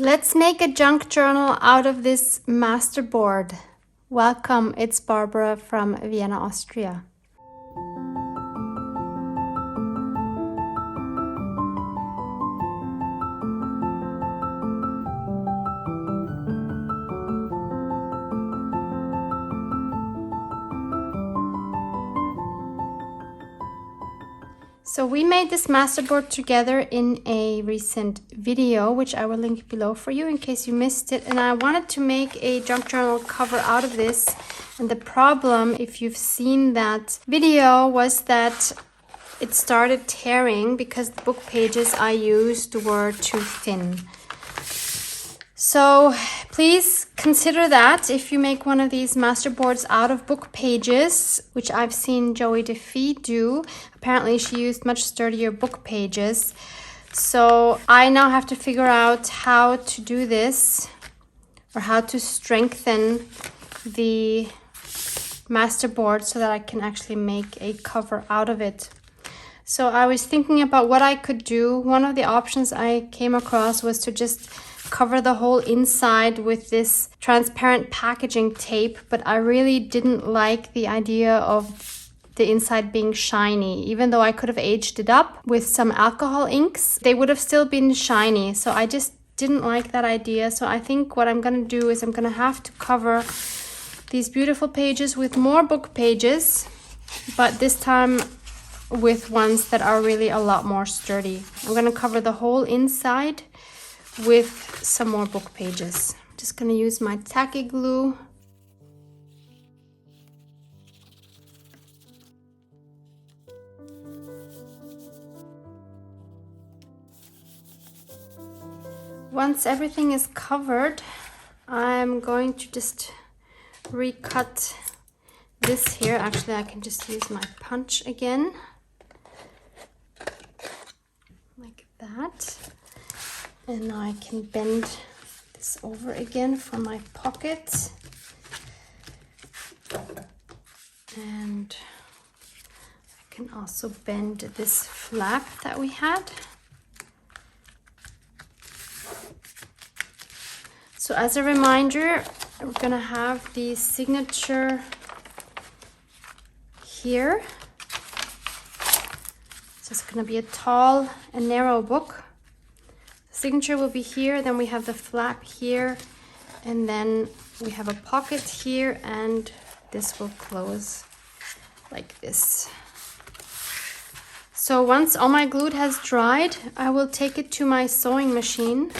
Let's make a junk journal out of this masterboard. Welcome, it's Barbara from Vienna, Austria. So we made this masterboard together in a recent video, which I will link below for you in case you missed it. And I wanted to make a junk journal cover out of this. And the problem, if you've seen that video, was that it started tearing because the book pages I used were too thin. So please consider that if you make one of these masterboards out of book pages, which I've seen Joey DeFee do. Apparently she used much sturdier book pages. So I now have to figure out how to do this, or how to strengthen the masterboard so that I can actually make a cover out of it. So I was thinking about what I could do. One of the options I came across was to just cover the whole inside with this transparent packaging tape, but I really didn't like the idea of the inside being shiny. Even though I could have aged it up with some alcohol inks, they would have still been shiny. So I just didn't like that idea. So I think what I'm gonna do is I'm gonna have to cover these beautiful pages with more book pages, but this time with ones that are really a lot more sturdy. I'm gonna cover the whole inside with some more book pages. I'm just gonna use my tacky glue. Once everything is covered, I'm going to just recut this here. Actually, I can just use my punch again, like that. And now I can bend this over again for my pocket. And I can also bend this flap that we had. So as a reminder, we're gonna have the signature here. So it's gonna be a tall and narrow book. Signature will be here, then we have the flap here, and then we have a pocket here, and this will close like this. So once all my glue has dried, I will take it to my sewing machine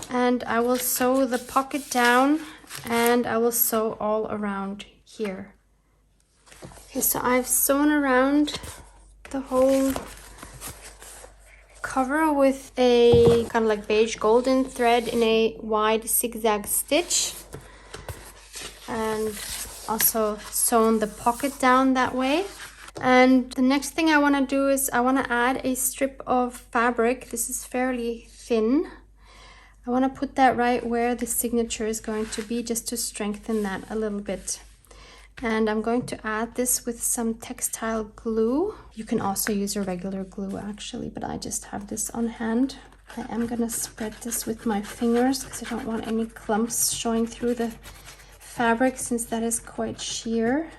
and I will sew the pocket down, and I will sew all around here. Okay, so I've sewn around the whole cover with a kind of like beige golden thread in a wide zigzag stitch, and also sewn the pocket down that way. And the next thing I want to do is I want to add a strip of fabric. This is fairly thin. I want to put that right where the signature is going to be, just to strengthen that a little bit. And I'm going to add this with some textile glue. You can also use a regular glue actually, but I just have this on hand. I am gonna spread this with my fingers because I don't want any clumps showing through the fabric, since that is quite sheer.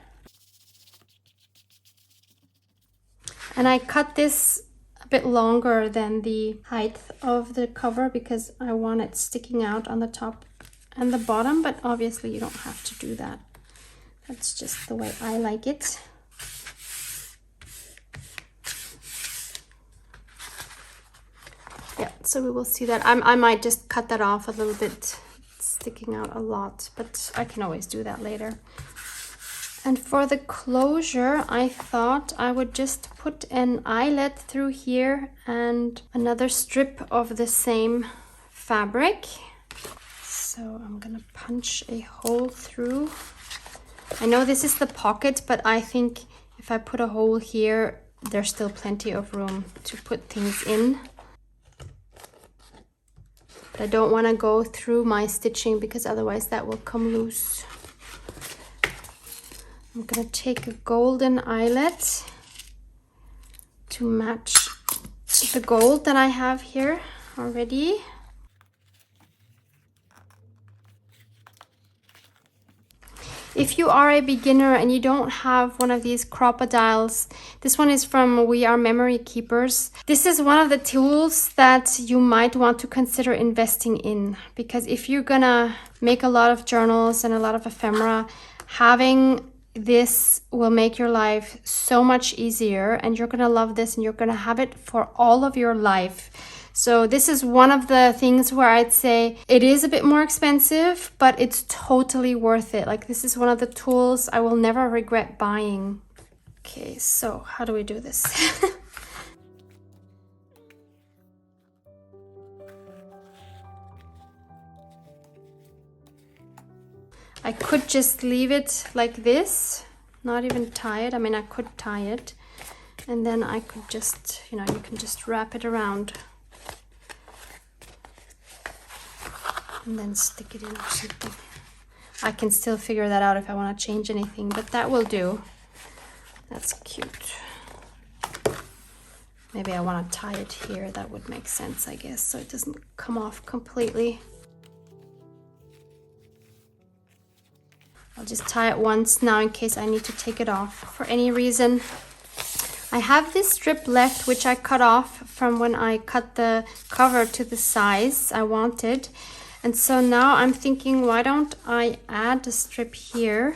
And I cut this a bit longer than the height of the cover because I want it sticking out on the top and the bottom, but obviously you don't have to do that. That's just the way I like it. Yeah, so we will see that. I might just cut that off a little bit. It's sticking out a lot, but I can always do that later. And for the closure, I thought I would just put an eyelet through here and another strip of the same fabric. So I'm gonna punch a hole through. I know this is the pocket, but I think if I put a hole here, there's still plenty of room to put things in. But I don't want to go through my stitching because otherwise that will come loose. I'm gonna take a golden eyelet to match the gold that I have here already. If you are a beginner and you don't have one of these crocodiles, this one is from We Are Memory Keepers. This is one of the tools that you might want to consider investing in, because if you're gonna make a lot of journals and a lot of ephemera, having this will make your life so much easier, and you're gonna love this and you're gonna have it for all of your life. So this is one of the things where I'd say it is a bit more expensive, but it's totally worth it. Like, this is one of the tools I will never regret buying. Okay, so how do we do this? I could just leave it like this, not even tie it. I mean, I could tie it, and then I could just, you know, you can just wrap it around and then stick it in or something. I can still figure that out if I want to change anything, but that will do. That's cute. Maybe I want to tie it here. That would make sense, I guess, so it doesn't come off completely. I'll just tie it once now in case I need to take it off for any reason. I have this strip left, which I cut off from when I cut the cover to the size I wanted. And so now I'm thinking, why don't I add a strip here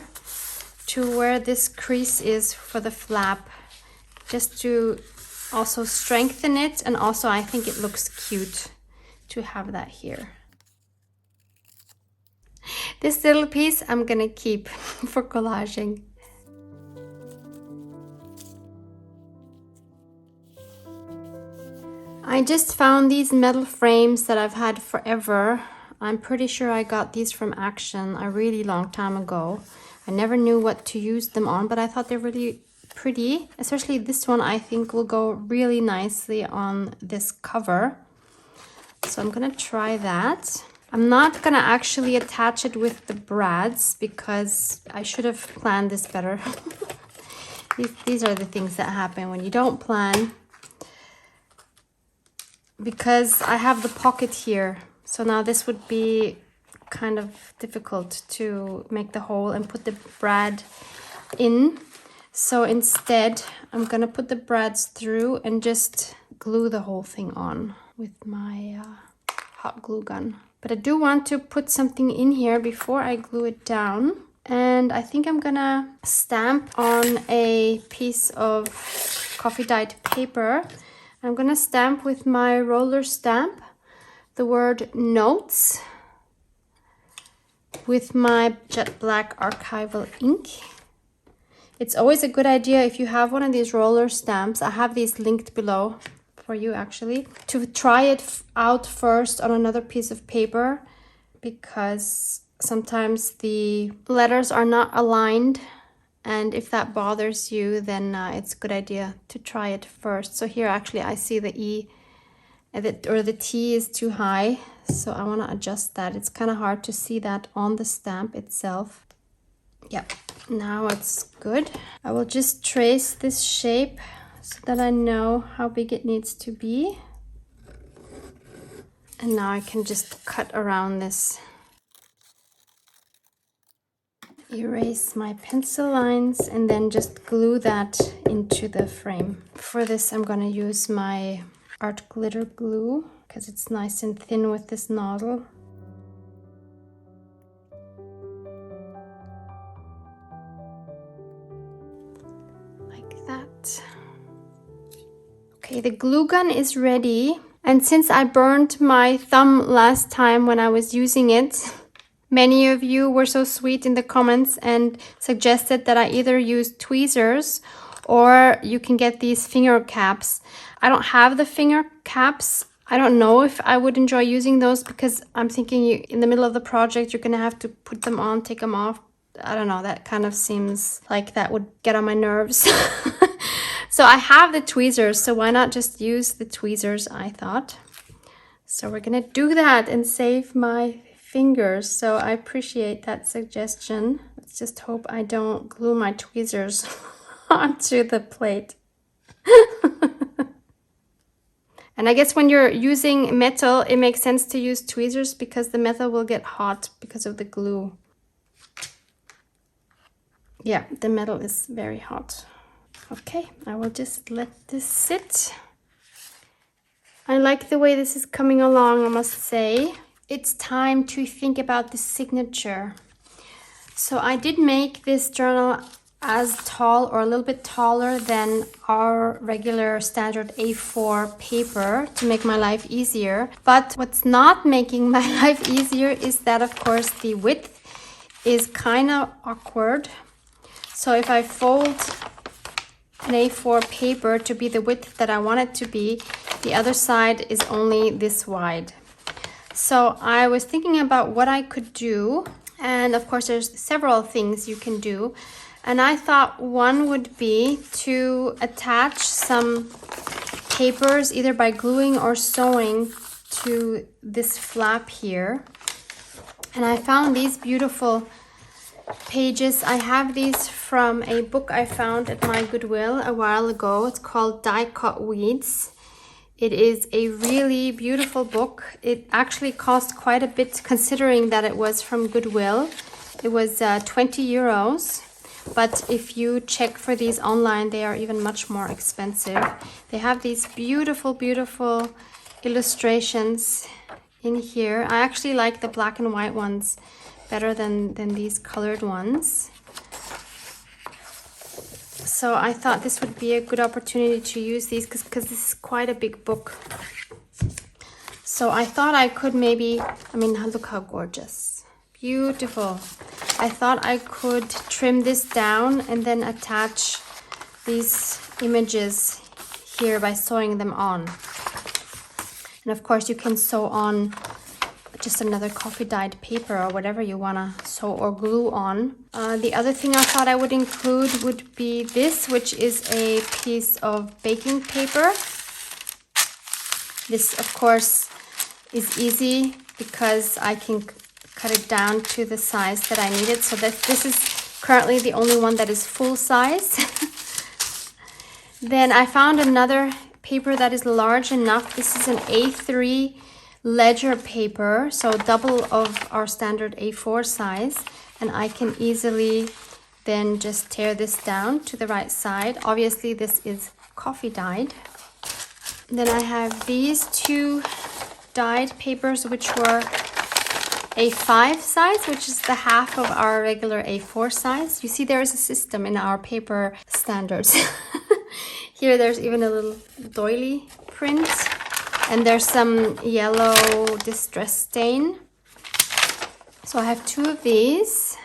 to where this crease is for the flap, just to also strengthen it, and also I think it looks cute to have that here. This little piece I'm gonna keep for collaging. I just found these metal frames that I've had forever. I'm pretty sure I got these from Action a really long time ago. I never knew what to use them on, but I thought they're really pretty. Especially this one, I think will go really nicely on this cover. So I'm gonna try that. I'm not gonna actually attach it with the brads because I should have planned this better. These are the things that happen when you don't plan. Because I have the pocket here. So now this would be kind of difficult to make the hole and put the brad in. So instead, I'm gonna put the brads through and just glue the whole thing on with my hot glue gun. But I do want to put something in here before I glue it down. And I think I'm gonna stamp on a piece of coffee dyed paper. I'm gonna stamp with my roller stamp the word notes with my jet black archival ink. It's always a good idea if you have one of these roller stamps, I have these linked below for you actually, to try it out first on another piece of paper, because sometimes the letters are not aligned, and if that bothers you, then it's a good idea to try it first. So here actually I see the E or the T is too high, so I want to adjust that. It's kind of hard to see that on the stamp itself. Yep, now it's good. I will just trace this shape so that I know how big it needs to be. And now I can just cut around this. Erase my pencil lines and then just glue that into the frame. For this I'm going to use my art glitter glue because it's nice and thin with this nozzle. Like that. Okay, the glue gun is ready, and since I burned my thumb last time when I was using it, many of you were so sweet in the comments and suggested that I either use tweezers or you can get these finger caps. I don't have the finger caps. I don't know if I would enjoy using those because I'm thinking in the middle of the project, you're gonna have to put them on, take them off. I don't know, that kind of seems like that would get on my nerves. So I have the tweezers, so why not just use the tweezers, I thought. So we're gonna do that and save my fingers. So I appreciate that suggestion. Let's just hope I don't glue my tweezers onto the plate. And I guess when you're using metal, it makes sense to use tweezers because the metal will get hot because of the glue. Yeah, the metal is very hot. Okay, I will just let this sit. I like the way this is coming along, I must say. It's time to think about the signature. So I did make this journal as tall or a little bit taller than our regular standard A4 paper to make my life easier. But what's not making my life easier is that, of course, the width is kind of awkward. So if I fold an A4 paper to be the width that I want it to be, the other side is only this wide. So I was thinking about what I could do, and of course there's several things you can do, and I thought one would be to attach some papers either by gluing or sewing to this flap here. And I found these beautiful pages. I have these from a book I found at my Goodwill a while ago. It's called Die Cut Weeds. It is a really beautiful book. It actually cost quite a bit considering that it was from Goodwill. It was 20 euros. But if you check for these online, they are even much more expensive. They have these beautiful, beautiful illustrations in here. I actually like the black and white ones better than these colored ones. So I thought this would be a good opportunity to use these because this is quite a big book. So I thought I could maybe, I mean, look how gorgeous. Beautiful. I thought I could trim this down and then attach these images here by sewing them on. And of course you can sew on just another coffee dyed paper or whatever you want to sew or glue on. The other thing I thought I would include would be this, which is a piece of baking paper. This, of course, is easy because I can cut it down to the size that I need it. So that this is currently the only one that is full size. Then I found another paper that is large enough. This is an A3 ledger paper, so double of our standard A4 size, and I can easily then just tear this down to the right side. Obviously this is coffee dyed. Then I have these two dyed papers, which were A5 size, which is the half of our regular A4 size. You see there is a system in our paper standards. Here there's even a little doily print. And there's some yellow distress stain. So I have two of these.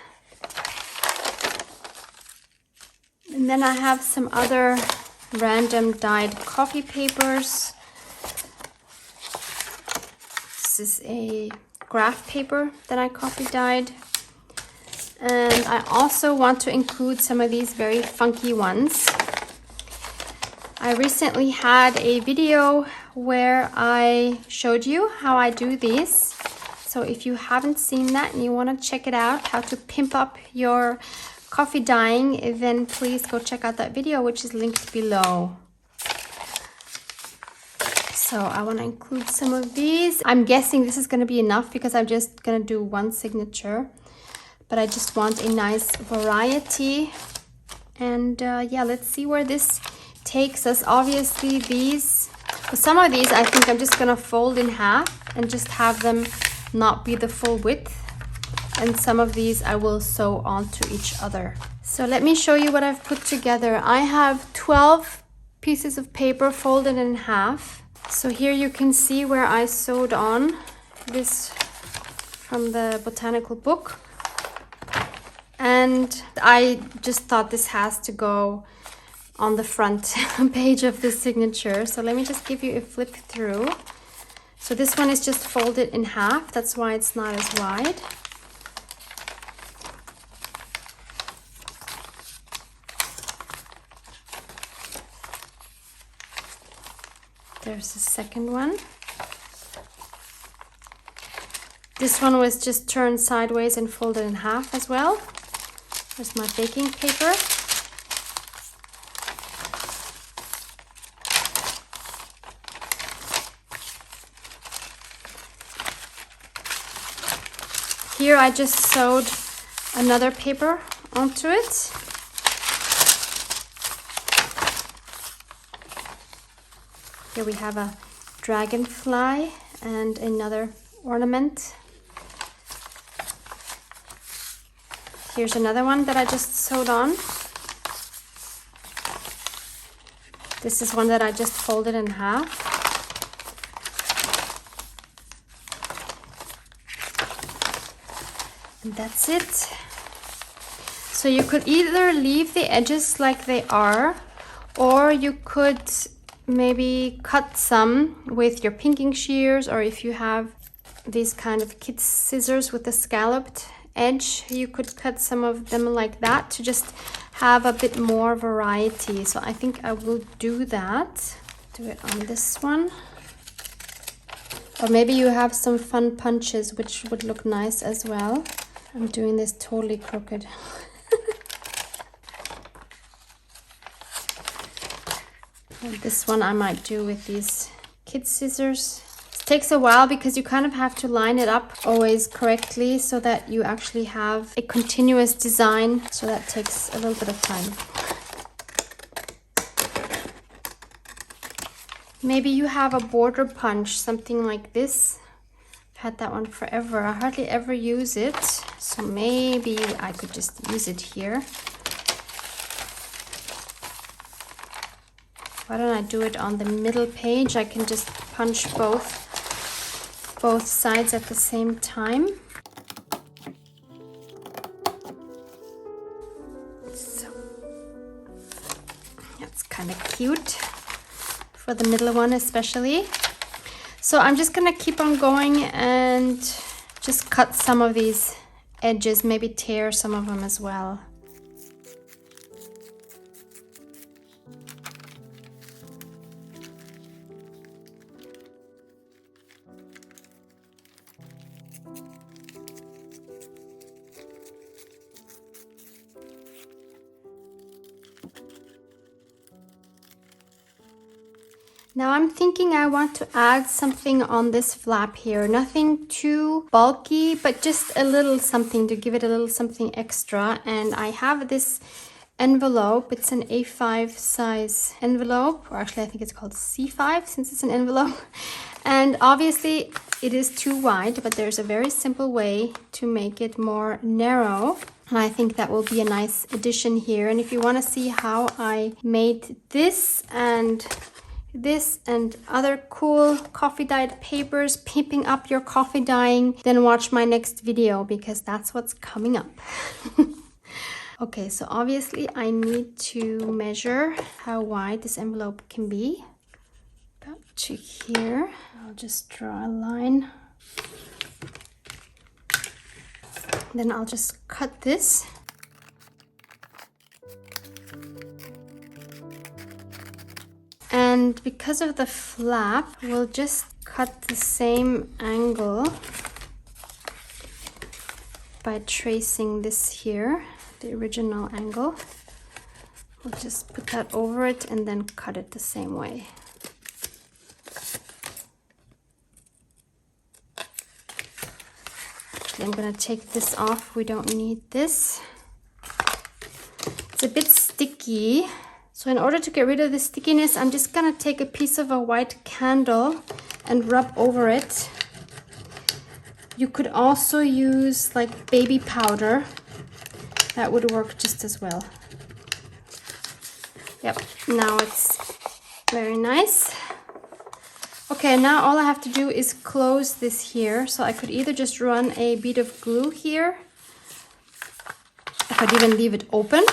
And then I have some other random dyed coffee papers. This is a graph paper that I coffee dyed. And I also want to include some of these very funky ones. I recently had a video where I showed you how I do these. So if you haven't seen that and you want to check it out, how to pimp up your coffee dyeing, then please go check out that video, which is linked below. So I want to include some of these. I'm guessing this is going to be enough because I'm just going to do one signature. But I just want a nice variety. And yeah, let's see where this takes us. Obviously these, some of these I think I'm just gonna fold in half and just have them not be the full width, and some of these I will sew onto each other. So let me show you what I've put together. I have 12 pieces of paper folded in half. So here you can see where I sewed on this from the botanical book, and I just thought this has to go on the front page of the signature. So let me just give you a flip through. So this one is just folded in half. That's why it's not as wide. There's the second one. This one was just turned sideways and folded in half as well. There's my baking paper. Here I just sewed another paper onto it. Here we have a dragonfly and another ornament. Here's another one that I just sewed on. This is one that I just folded in half. And that's it. So you could either leave the edges like they are, or you could maybe cut some with your pinking shears, or if you have these kind of kid scissors with the scalloped edge, you could cut some of them like that to just have a bit more variety. So I think I will do that. Do it on this one. Or maybe you have some fun punches which would look nice as well. I'm doing this totally crooked. And this one I might do with these kid scissors. It takes a while because you kind of have to line it up always correctly so that you actually have a continuous design. So that takes a little bit of time. Maybe you have a border punch, something like this. I've had that one forever. I hardly ever use it. So maybe I could just use it here. Why don't I do it on the middle page? I can just punch both sides at the same time. So that's kind of cute for the middle one especially. So I'm just gonna keep on going and just cut some of these edges, maybe tear some of them as well. Now I'm thinking I want to add something on this flap here. Nothing too bulky, but just a little something to give it a little something extra. And I have this envelope. It's an A5 size envelope, or actually I think it's called C5 since it's an envelope. And obviously it is too wide, but there's a very simple way to make it more narrow. And I think that will be a nice addition here. And if you want to see how I made this and other cool coffee dyed papers, pimping up your coffee dyeing, then watch my next video because that's what's coming up. Okay, so obviously I need to measure how wide this envelope can be. About to here. I'll just draw a line. Then I'll just cut this. And because of the flap, we'll just cut the same angle by tracing this here, the original angle. We'll just put that over it and then cut it the same way. Actually, I'm going to take this off. We don't need this. It's a bit sticky. So in order to get rid of the stickiness, I'm just gonna take a piece of a white candle and rub over it. You could also use like baby powder. That would work just as well. Yep, now it's very nice. Okay, now all I have to do is close this here. So I could either just run a bead of glue here. I could even leave it open.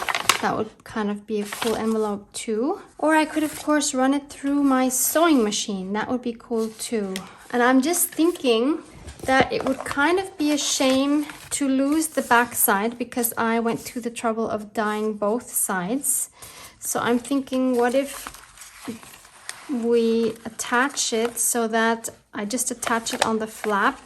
That would kind of be a cool envelope too. Or I could of course run it through my sewing machine. That would be cool too. And I'm just thinking that it would kind of be a shame to lose the back side because I went to the trouble of dyeing both sides. So I'm thinking, what if we attach it so that I just attach it on the flap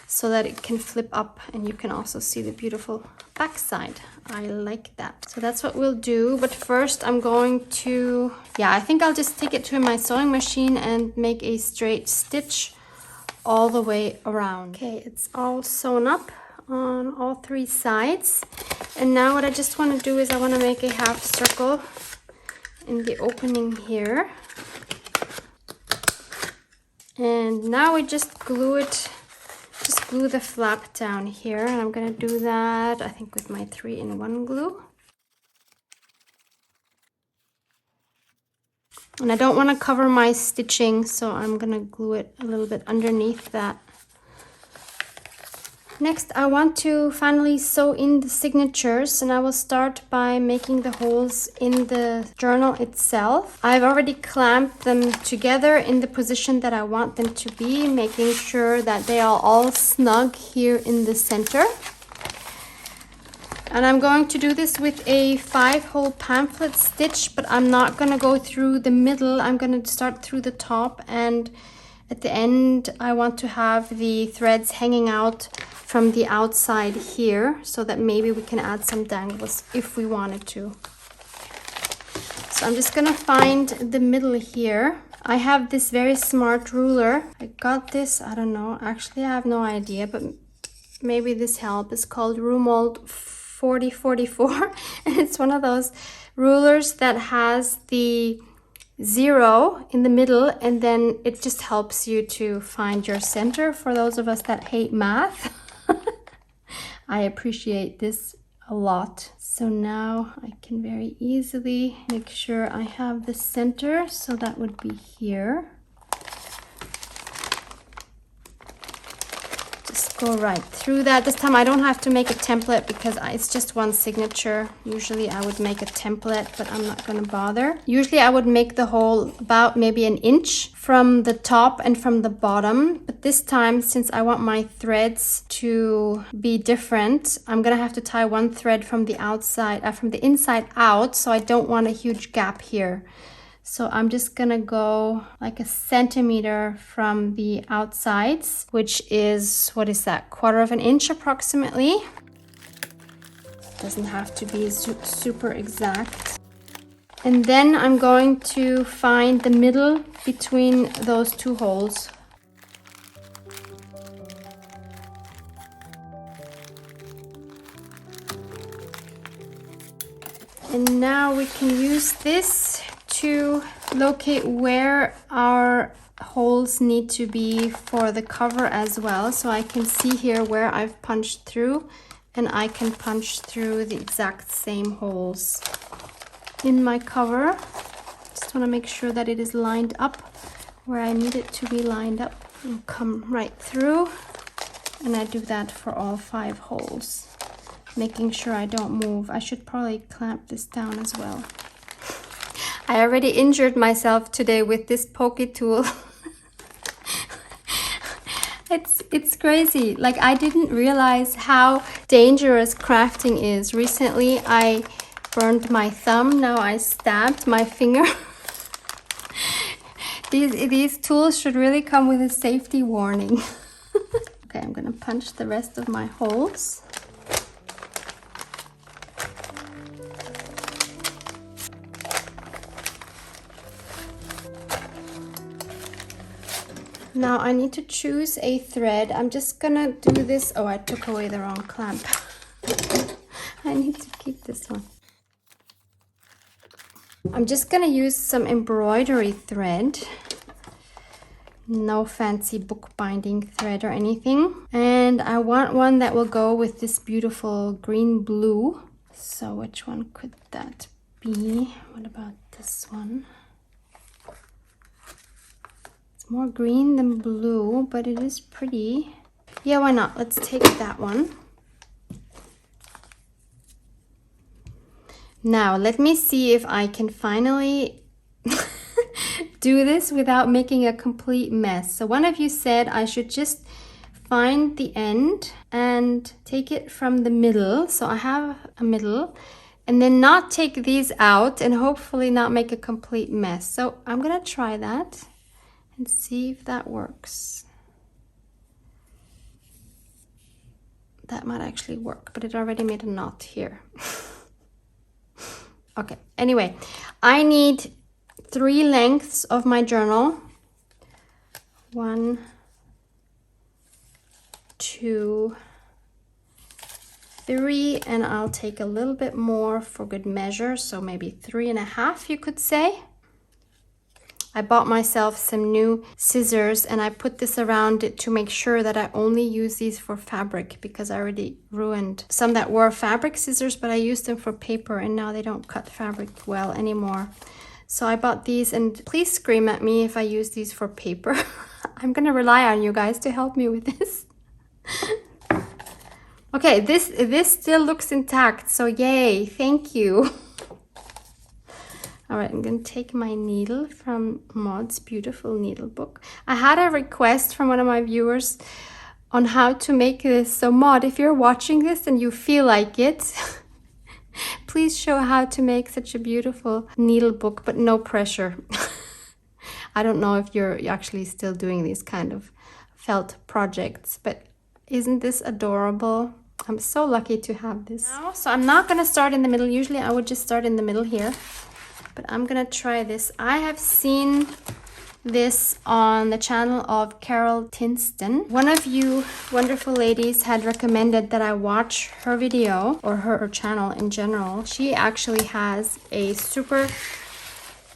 so that it can flip up and you can also see the beautiful back side. I like that. So that's what we'll do. But first I'm going to, I think I'll just take it to my sewing machine and make a straight stitch all the way around. Okay, it's all sewn up on all three sides. And now what I just want to do is I want to make a half circle in the opening here. And now we just glue the flap down here, and I'm gonna do that, I think, with my 3-in-1 glue. And I don't want to cover my stitching, so I'm gonna glue it a little bit underneath that. Next, I want to finally sew in the signatures, and I will start by making the holes in the journal itself. I've already clamped them together in the position that I want them to be, making sure that they are all snug here in the center. And I'm going to do this with a 5-hole pamphlet stitch, but I'm not going to go through the middle. I'm going to start through the top, and at the end I want to have the threads hanging out from the outside here, so that maybe we can add some dangles if we wanted to. So I'm just gonna find the middle here. I have this very smart ruler. I got this, I don't know, actually I have no idea, but maybe this helps. It's called Rumold 4044, and it's one of those rulers that has the 0 in the middle, and then it just helps you to find your center for those of us that hate math. I appreciate this a lot. So now I can very easily make sure I have the center, so that would be here. Just go right through that. This time I don't have to make a template because it's just one signature. Usually I would make a template, but I'm not going to bother. Usually I would make the hole about maybe 1 inch from the top and from the bottom, but this time, since I want my threads to be different, I'm gonna have to tie one thread from the outside, from the inside out, so I don't want a huge gap here. So I'm just gonna go like 1 centimeter from the outsides, which is, what is that, 1/4 inch approximately. Doesn't have to be super exact. And then I'm going to find the middle between those 2 holes. And now we can use this to locate where our holes need to be for the cover as well. So I can see here where I've punched through, and I can punch through the exact same holes in my cover. Just want to make sure that it is lined up where I need it to be lined up, and come right through. And I do that for all 5 holes, making sure I don't move. I should probably clamp this down as well. I already injured myself today with this pokey tool. It's crazy. Like, I didn't realize how dangerous crafting is. Recently I burned my thumb. Now I stabbed my finger. These tools should really come with a safety warning. Okay, I'm gonna punch the rest of my holes. Now I need to choose a thread. I'm just gonna do this. Oh, I took away the wrong clamp. I need to keep this one. I'm just gonna use some embroidery thread. No fancy bookbinding thread or anything. And I want one that will go with this beautiful green blue. So which one could that be? What about this one? More green than blue, but it is pretty. Yeah, why not? Let's take that one. Now, let me see if I can finally do this without making a complete mess. So one of you said I should just find the end and take it from the middle. So I have a middle, and then not take these out and hopefully not make a complete mess. So I'm gonna try that and see if that works. That might actually work, but it already made a knot here. Okay, anyway, I need 3 lengths of my journal. 1, 2, 3, and I'll take a little bit more for good measure, so maybe 3.5, you could say. I bought myself some new scissors and I put this around it to make sure that I only use these for fabric, because I already ruined some that were fabric scissors, but I used them for paper and now they don't cut fabric well anymore. So I bought these, and please scream at me if I use these for paper. I'm gonna rely on you guys to help me with this. Okay, this still looks intact, so yay, thank you. All right, I'm gonna take my needle from Maud's beautiful needle book. I had a request from one of my viewers on how to make this. So Maud, if you're watching this and you feel like it, please show how to make such a beautiful needle book, but no pressure. I don't know if you're actually still doing these kind of felt projects, but isn't this adorable? I'm so lucky to have this. Now, so I'm not gonna start in the middle. Usually I would just start in the middle here, but I'm gonna try this. I have seen this on the channel of Carol Tinston. One of you wonderful ladies had recommended that I watch her video, or her channel in general. She actually has a super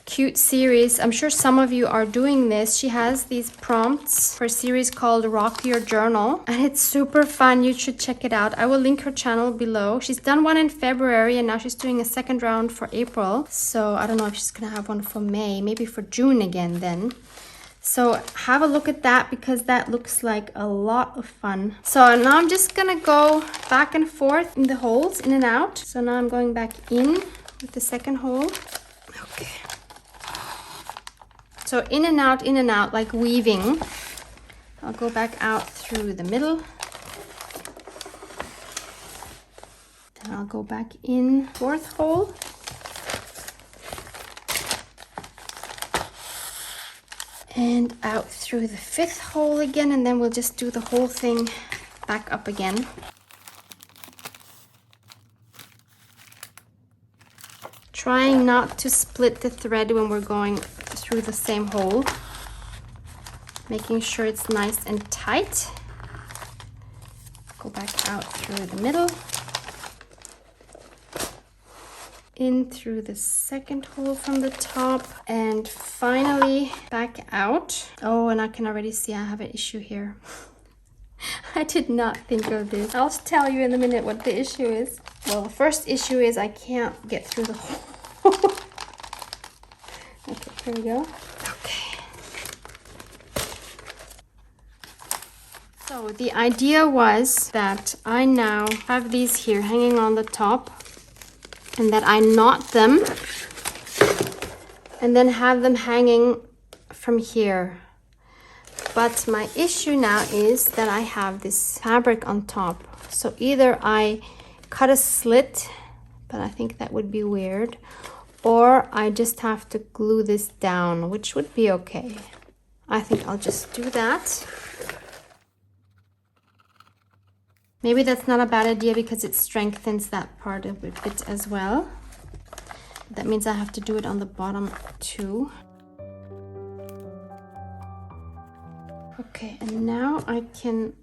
cute series. I'm sure some of you are doing this. She has these prompts for a series called Rock Your Journal, and it's super fun. You should check it out. I will link her channel below. She's done one in February and now she's doing a second round for April. So I don't know if she's gonna have one for May, maybe for June again then. So have a look at that, because that looks like a lot of fun. So now I'm just gonna go back and forth in the holes, in and out. So now I'm going back in with the second hole. Okay. So in and out, like weaving. I'll go back out through the middle. Then I'll go back in, fourth hole. And out through the fifth hole again, and then we'll just do the whole thing back up again. Trying not to split the thread when we're going through the same hole. Making sure it's nice and tight. Go back out through the middle. In through the second hole from the top, and finally back out. Oh, and I can already see I have an issue here. I did not think of this. I'll tell you in a minute what the issue is. Well, the first issue is I can't get through the hole. Okay, here we go. Okay. So the idea was that I now have these here hanging on the top, and that I knot them and then have them hanging from here. But my issue now is that I have this fabric on top. So either I cut a slit, but I think that would be weird, or I just have to glue this down, which would be okay. I think I'll just do that. Maybe that's not a bad idea because it strengthens that part of it as well. That means I have to do it on the bottom too. Okay, and now I can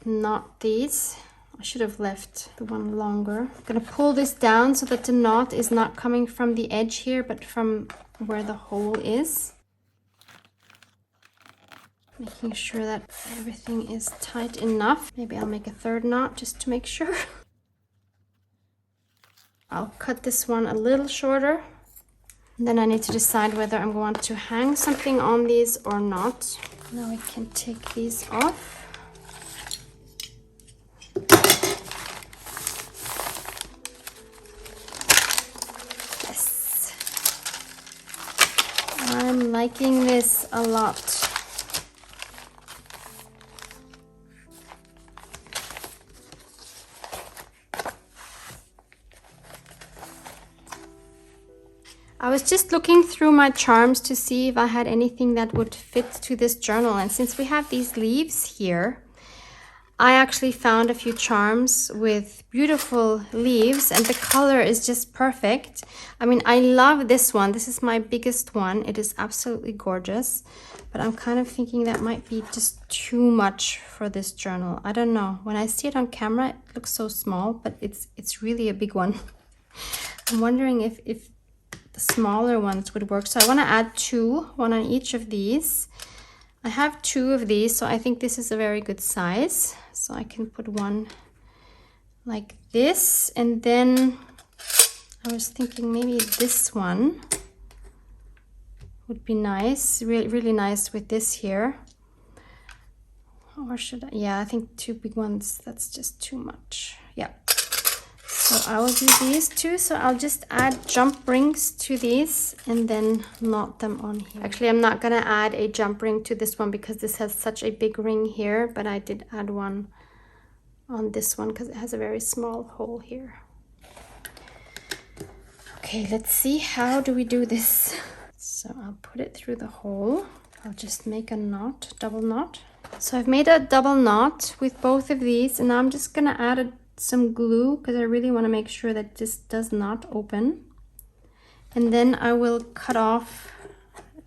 knot these. I should have left the one longer. I'm gonna pull this down so that the knot is not coming from the edge here, but from where the hole is. Making sure that everything is tight enough. Maybe I'll make a third knot just to make sure. I'll cut this one a little shorter. And then I need to decide whether I'm going to hang something on these or not. Now we can take these off. Yes. I'm liking this a lot. I was just looking through my charms to see if I had anything that would fit to this journal, and since we have these leaves here, I actually found a few charms with beautiful leaves, and the color is just perfect. I mean, I love this one. This is my biggest one. It is absolutely gorgeous, but I'm kind of thinking that might be just too much for this journal. I don't know. When I see it on camera, it looks so small, but it's really a big one. I'm wondering if the smaller ones would work. So I want to add 2, one on each of these. I have 2 of these, so I think this is a very good size. So I can put one like this, and then I was thinking maybe this one would be nice, really nice with this here. Or should I? Yeah, I think 2 big ones, that's just too much. Yeah. So I will do these 2. So I'll just add jump rings to these and then knot them on here. Actually, I'm not gonna add a jump ring to this one because this has such a big ring here, but I did add one on this one because it has a very small hole here. Okay, let's see, how do we do this? So I'll put it through the hole. I'll just make a knot, double knot. So I've made a double knot with both of these, and now I'm just gonna add some glue because I really want to make sure that this does not open. And then I will cut off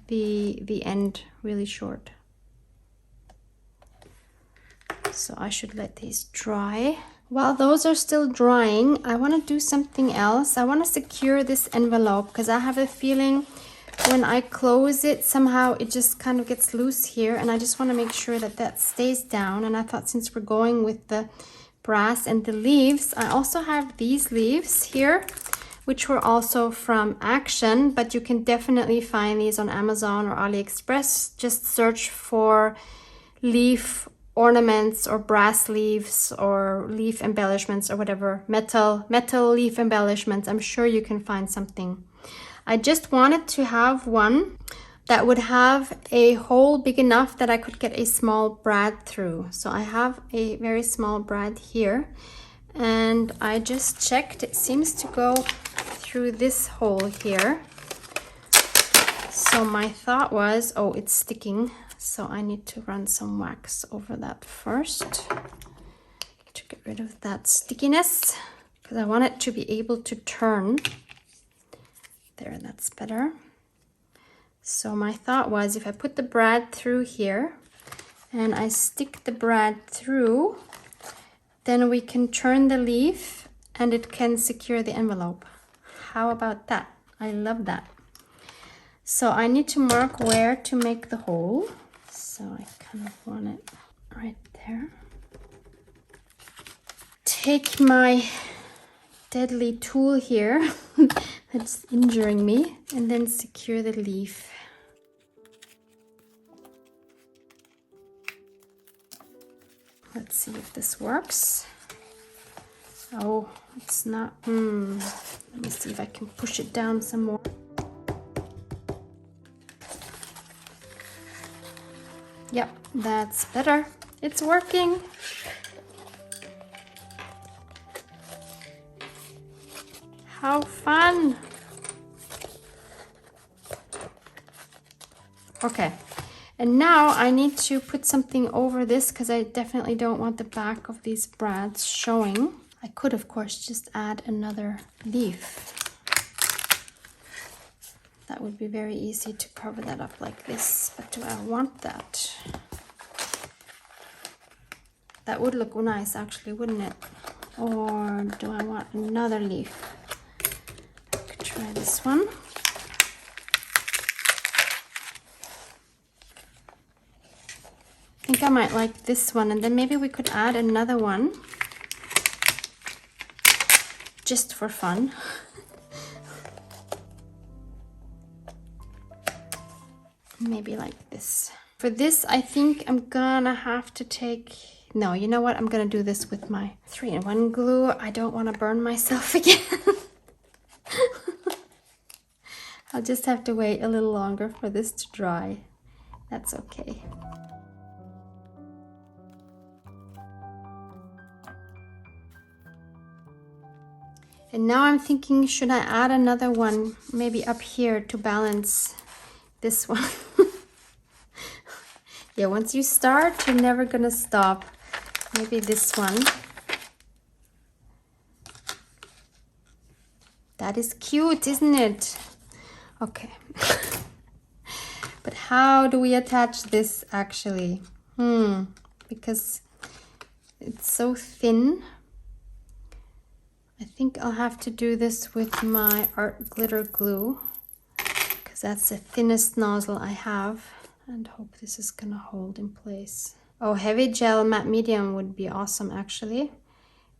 the end really short. So I should let these dry. While those are still drying, I want to do something else. I want to secure this envelope because I have a feeling when I close it, somehow it just kind of gets loose here, and I just want to make sure that that stays down. And I thought, since we're going with the brass and the leaves, I also have these leaves here, which were also from Action, but you can definitely find these on Amazon or AliExpress. Just search for leaf ornaments or brass leaves or leaf embellishments or whatever, metal leaf embellishments. I'm sure you can find something. I just wanted to have one that would have a hole big enough that I could get a small brad through. So I have a very small brad here, and I just checked. It seems to go through this hole here. So my thought was, oh, it's sticking. So I need to run some wax over that first to get rid of that stickiness, because I want it to be able to turn. There, that's better. So my thought was, if I put the brad through here and I stick the brad through, then we can turn the leaf and it can secure the envelope. How about that? I love that. So I need to mark where to make the hole. So I kind of want it right there. Take my deadly tool here that's injuring me, and then secure the leaf. Let's see if this works. Oh, it's not. Let me see if I can push it down some more. Yep, that's better. It's working. How fun. Okay, and now I need to put something over this because I definitely don't want the back of these brads showing. I could, of course, just add another leaf. That would be very easy to cover that up like this, but do I want that? That would look nice, actually, wouldn't it? Or do I want another leaf? I could try this one. I think I might like this one, and then maybe we could add another one just for fun. Maybe like this. For this, I think I'm gonna have to take, no, you know what? I'm gonna do this with my 3-in-1 glue. I don't want to burn myself again. I'll just have to wait a little longer for this to dry. That's okay. And now I'm thinking, should I add another one maybe up here to balance this one? Yeah, once you start, you're never gonna stop. Maybe this one. That is cute, isn't it? Okay. But how do we attach this actually? Because it's so thin. I think I'll have to do this with my art glitter glue. because that's the thinnest nozzle I have, and hope this is gonna hold in place. Oh, heavy gel matte medium would be awesome actually,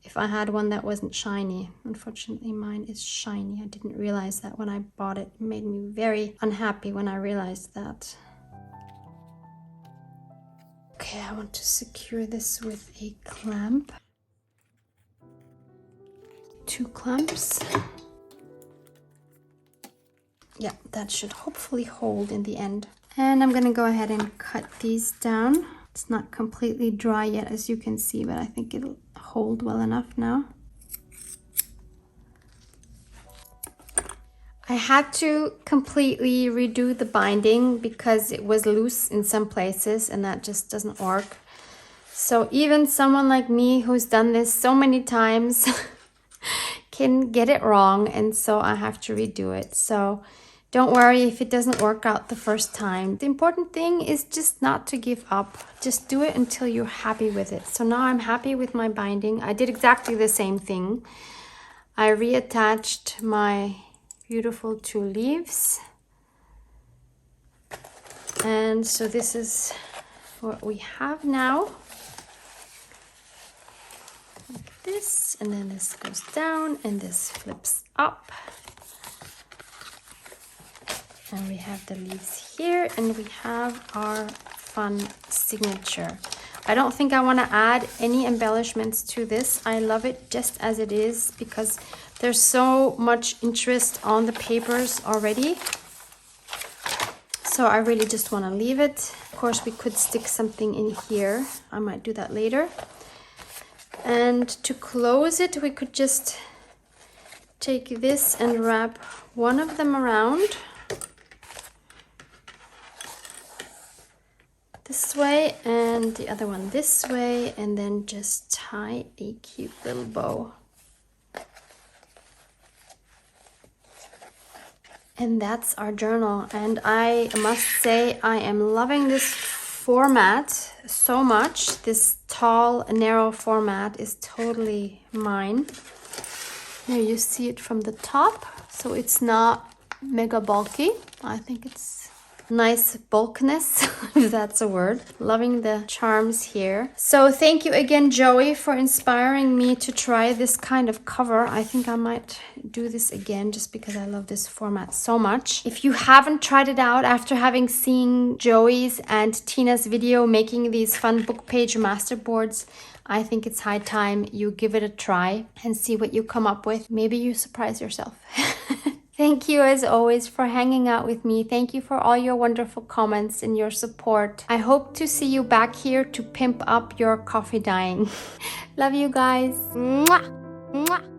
if I had one that wasn't shiny. Unfortunately, mine is shiny. I didn't realize that when I bought it. It made me very unhappy when I realized that. Okay, I want to secure this with a clamp. 2 clamps. Yeah, that should hopefully hold in the end. And I'm gonna go ahead and cut these down. It's not completely dry yet, as you can see, but I think it'll hold well enough now. I had to completely redo the binding because it was loose in some places, and that just doesn't work. So even someone like me who's done this so many times can get it wrong, and so I have to redo it. So don't worry if it doesn't work out the first time. The important thing is just not to give up. Just do it until you're happy with it. So now I'm happy with my binding. I did exactly the same thing. I reattached my beautiful 2 leaves. And so this is what we have now. Like this, and then this goes down and this flips up. And we have the leaves here, and we have our fun signature. I don't think I want to add any embellishments to this. I love it just as it is because there's so much interest on the papers already. So I really just want to leave it. Of course, we could stick something in here. I might do that later. And to close it, we could just take this and wrap one of them around this way and the other one this way, and then just tie a cute little bow. And that's our journal, and I must say I am loving this format so much. This tall, narrow format is totally mine. Here you see it from the top, so it's not mega bulky. I think it's nice bulkiness, if that's a word. Loving the charms here. So thank you again, Joey, for inspiring me to try this kind of cover. I think I might do this again just because I love this format so much. If you haven't tried it out after having seen Joey's and Tina's video making these fun book page masterboards, I think it's high time you give it a try and see what you come up with. Maybe you surprise yourself. Thank you as always for hanging out with me. Thank you for all your wonderful comments and your support. I hope to see you back here to pimp up your coffee dyeing. Love you guys. Mwah! Mwah!